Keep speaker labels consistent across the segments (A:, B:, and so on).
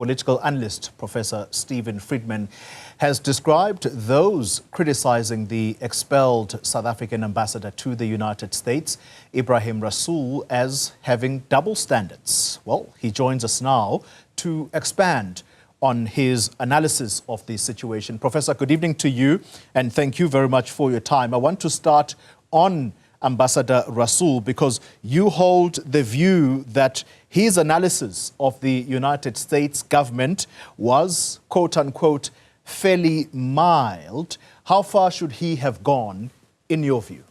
A: Political analyst Professor Stephen Friedman has described those criticizing the expelled South African ambassador to the United States, Ebrahim Rasool, as having double standards. Well, he joins us now to expand on his analysis of the situation. Professor, good evening to you, and thank you very much for your time. I want to start on Ambassador Rasool because you hold the view that his analysis of the United States government was, quote unquote, fairly mild. How far should he have gone, in your view?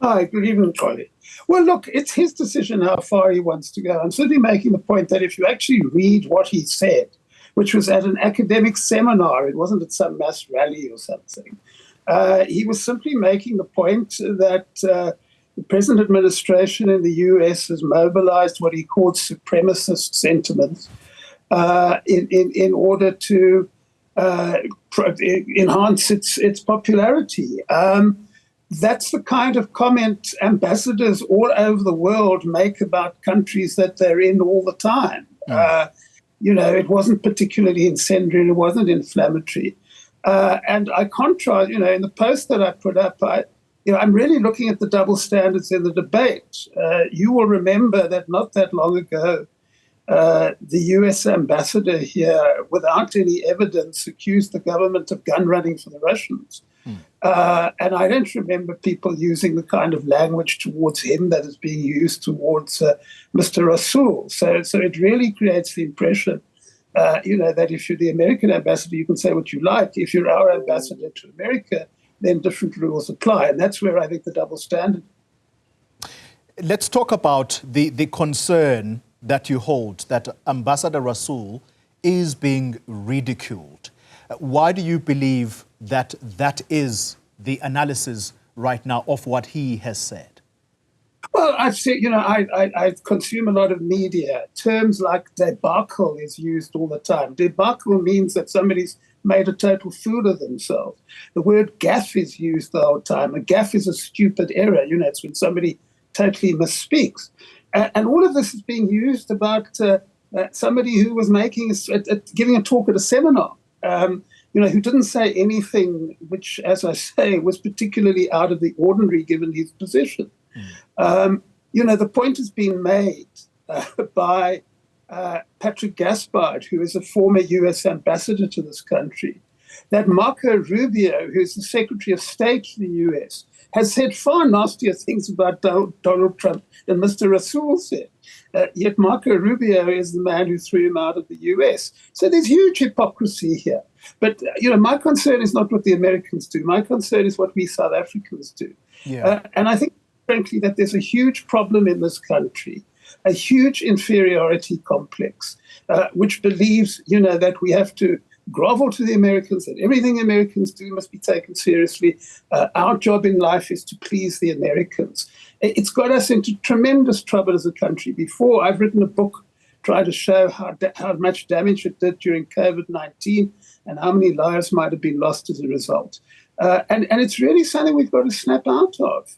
B: Hi, good evening, Xoli. Well, look, it's his decision how far he wants to go. I'm certainly making the point that if you actually read what he said, which was at an academic seminar, it wasn't at some mass rally or something, he was simply making the point that the present administration in the US has mobilized what he called supremacist sentiments in order to enhance its popularity. That's the kind of comment ambassadors all over the world make about countries that they're in all the time. You know, it wasn't particularly incendiary, it wasn't inflammatory. And I contrast, you know, in the post that I put up, I'm really looking at the double standards in the debate. You will remember that not that long ago, the US ambassador here, without any evidence, accused the government of gun running for the Russians. And I don't remember people using the kind of language towards him that is being used towards Mr. Rasool. So it really creates the impression that if you're the American ambassador, you can say what you like. If you're our ambassador to America, then different rules apply. And that's where I think the double standard.
A: Let's talk about the concern that you hold that Ambassador Rasool is being ridiculed. Why do you believe that that is the analysis right now of what he has said?
B: Well, I've seen, I consume a lot of media. Terms like debacle is used all the time. Debacle means that somebody's made a total fool of themselves. The word gaffe is used the whole time. A gaffe is a stupid error. It's when somebody totally misspeaks. And all of this is being used about somebody who was giving a talk at a seminar, who didn't say anything which, as I say, was particularly out of the ordinary given his position. The point has been made by Patrick Gaspard, who is a former US ambassador to this country, that Marco Rubio, who's the Secretary of State to the US, has said far nastier things about Donald Trump than Mr. Rasool said. Yet Marco Rubio is the man who threw him out of the US. So there's huge hypocrisy here. But, my concern is not what the Americans do. My concern is what we South Africans do.
A: Yeah.
B: And I think, frankly, that there's a huge problem in this country, a huge inferiority complex, which believes, that we have to grovel to the Americans, that everything Americans do must be taken seriously. Our job in life is to please the Americans. It's got us into tremendous trouble as a country. Before, I've written a book trying to show how much damage it did during COVID-19 and how many lives might have been lost as a result. And it's really something we've got to snap out of.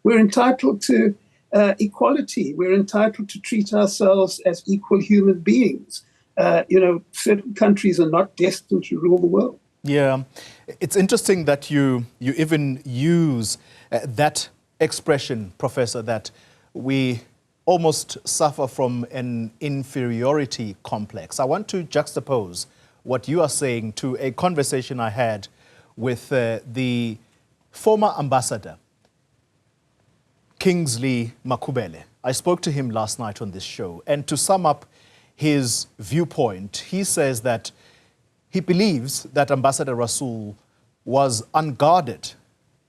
B: We're entitled to equality. We're entitled to treat ourselves as equal human beings. Certain countries are not destined to rule the world.
A: Yeah, it's interesting that you even use that expression, Professor, that we almost suffer from an inferiority complex. I want to juxtapose what you are saying to a conversation I had with the former ambassador, Kingsley Makubele. I spoke to him last night on this show, and to sum up his viewpoint, he says that he believes that Ambassador Rasool was unguarded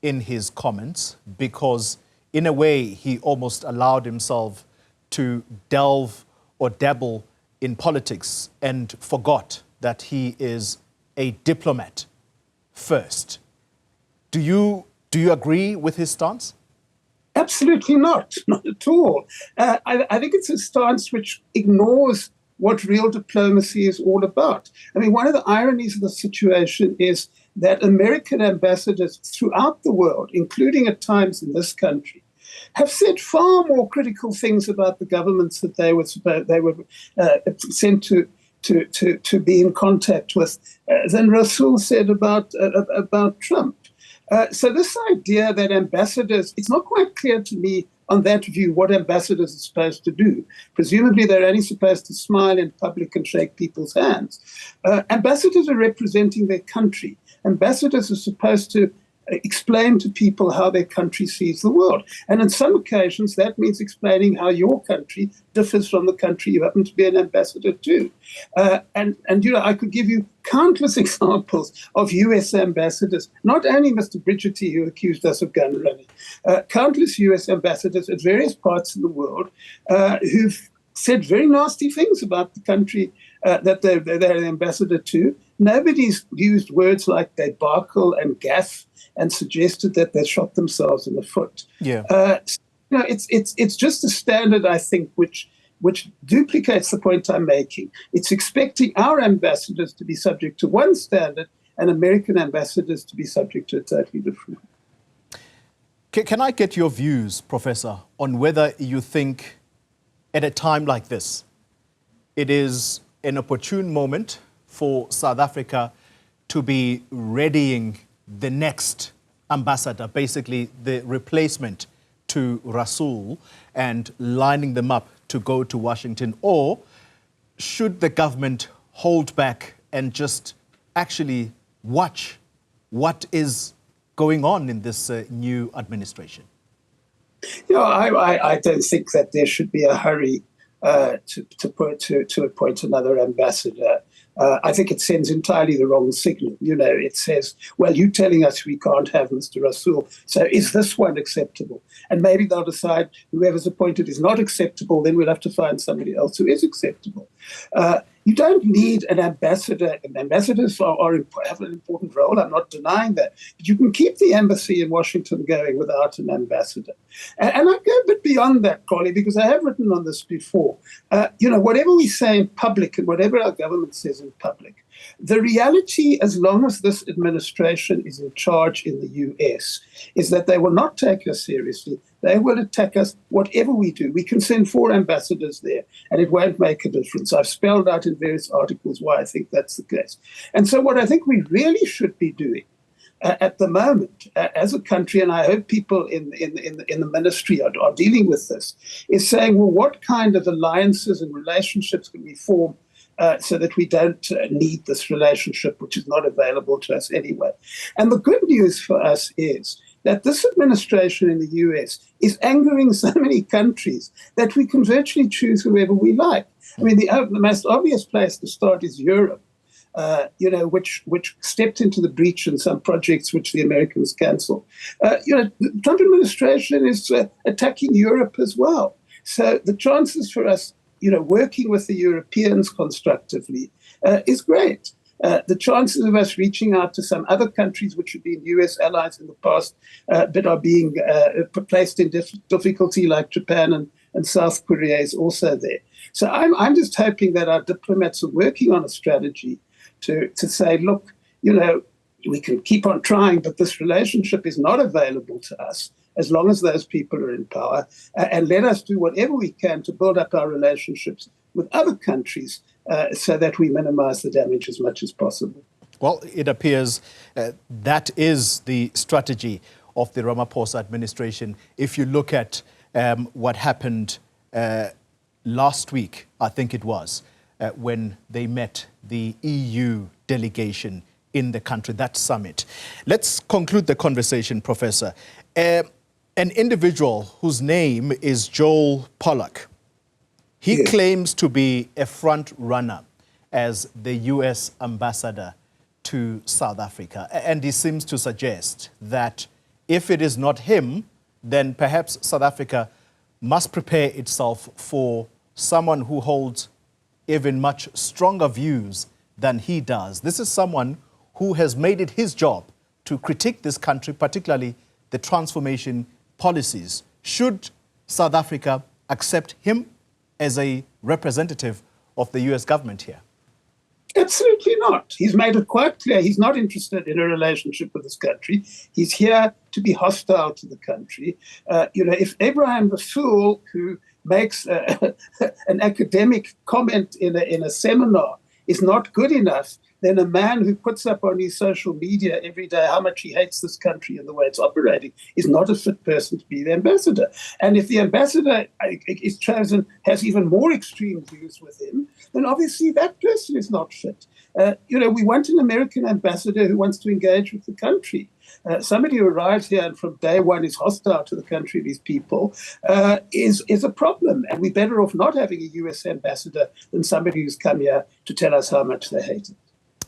A: in his comments because, in a way, he almost allowed himself to delve or dabble in politics and forgot that he is a diplomat first. Do you agree with his stance?
B: Absolutely not at all. I think it's a stance which ignores what real diplomacy is all about. I mean, one of the ironies of the situation is that American ambassadors throughout the world, including at times in this country, have said far more critical things about the governments that they were sent to be in contact with than Rasool said about Trump. So this idea that ambassadors, it's not quite clear to me on that view what ambassadors are supposed to do. Presumably they're only supposed to smile in public and shake people's hands. Ambassadors are representing their country. Ambassadors are supposed to explain to people how their country sees the world. And on some occasions, that means explaining how your country differs from the country you happen to be an ambassador to. And I could give you countless examples of US ambassadors, not only Mr. Bridgerty, who accused us of gun running, countless US ambassadors at various parts of the world who've said very nasty things about the country that they're an ambassador to. Nobody's used words like debacle and gaffe and suggested that they shot themselves in the foot.
A: Yeah.
B: It's just a standard, I think, which duplicates the point I'm making. It's expecting our ambassadors to be subject to one standard and American ambassadors to be subject to a totally different one.
A: Can I get your views, Professor, on whether you think at a time like this, it is an opportune moment for South Africa to be readying the next ambassador, basically the replacement to Rasool, and lining them up to go to Washington? Or should the government hold back and just actually watch what is going on in this new administration?
B: I don't think that there should be a hurry to appoint another ambassador. I think it sends entirely the wrong signal. It says, well, you're telling us we can't have Mr. Rasool, so is this one acceptable? And maybe they'll decide whoever's appointed is not acceptable, then we'll have to find somebody else who is acceptable. You don't need an ambassador. Ambassadors have an important role. I'm not denying that. But you can keep the embassy in Washington going without an ambassador. And I go a bit beyond that, Xoli, because I have written on this before. Whatever we say in public and whatever our government says in public, the reality, as long as this administration is in charge in the US, is that they will not take us seriously. They will attack us whatever we do. We can send 4 ambassadors there and it won't make a difference. I've spelled out in various articles why I think that's the case. And so what I think we really should be doing at the moment as a country, and I hope people in the ministry are dealing with this, is saying, well, what kind of alliances and relationships can we form so that we don't need this relationship, which is not available to us anyway. And the good news for us is that this administration in the US is angering so many countries that we can virtually choose whoever we like. I mean, the most obvious place to start is Europe, which stepped into the breach in some projects which the Americans cancelled. The Trump administration is attacking Europe as well. So the chances for us working with the Europeans constructively is great. The chances of us reaching out to some other countries which have been US allies in the past but are being placed in difficulty, like Japan and South Korea, is also there. So I'm just hoping that our diplomats are working on a strategy to say, look, we can keep on trying, but this relationship is not available to us as long as those people are in power, and let us do whatever we can to build up our relationships with other countries so that we minimize the damage as much as possible.
A: Well, it appears that is the strategy of the Ramaphosa administration. If you look at what happened last week, I think it was, when they met the EU delegation in the country, that summit. Let's conclude the conversation, Professor. An individual whose name is Joel Pollack, he claims to be a front runner as the US ambassador to South Africa. And he seems to suggest that if it is not him, then perhaps South Africa must prepare itself for someone who holds even much stronger views than he does. This is someone who has made it his job to critique this country, particularly the transformation policies. Should South Africa accept him as a representative of the US government here?
B: Absolutely not. He's made it quite clear he's not interested in a relationship with this country. He's here to be hostile to the country. If Abraham Rasool, who makes an academic comment in a seminar, is not good enough, then a man who puts up on his social media every day how much he hates this country and the way it's operating is not a fit person to be the ambassador. And if the ambassador is chosen, has even more extreme views with him, then obviously that person is not fit. We want an American ambassador who wants to engage with the country. Somebody who arrives here and from day one is hostile to the country, these people, is a problem. And we're better off not having a US ambassador than somebody who's come here to tell us how much they hate it.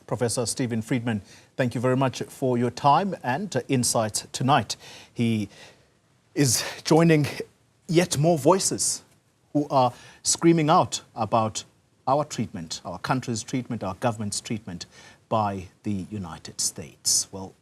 A: Professor Stephen Friedman, thank you very much for your time and insights tonight. He is joining yet more voices who are screaming out about our treatment, our country's treatment, our government's treatment by the United States. Well,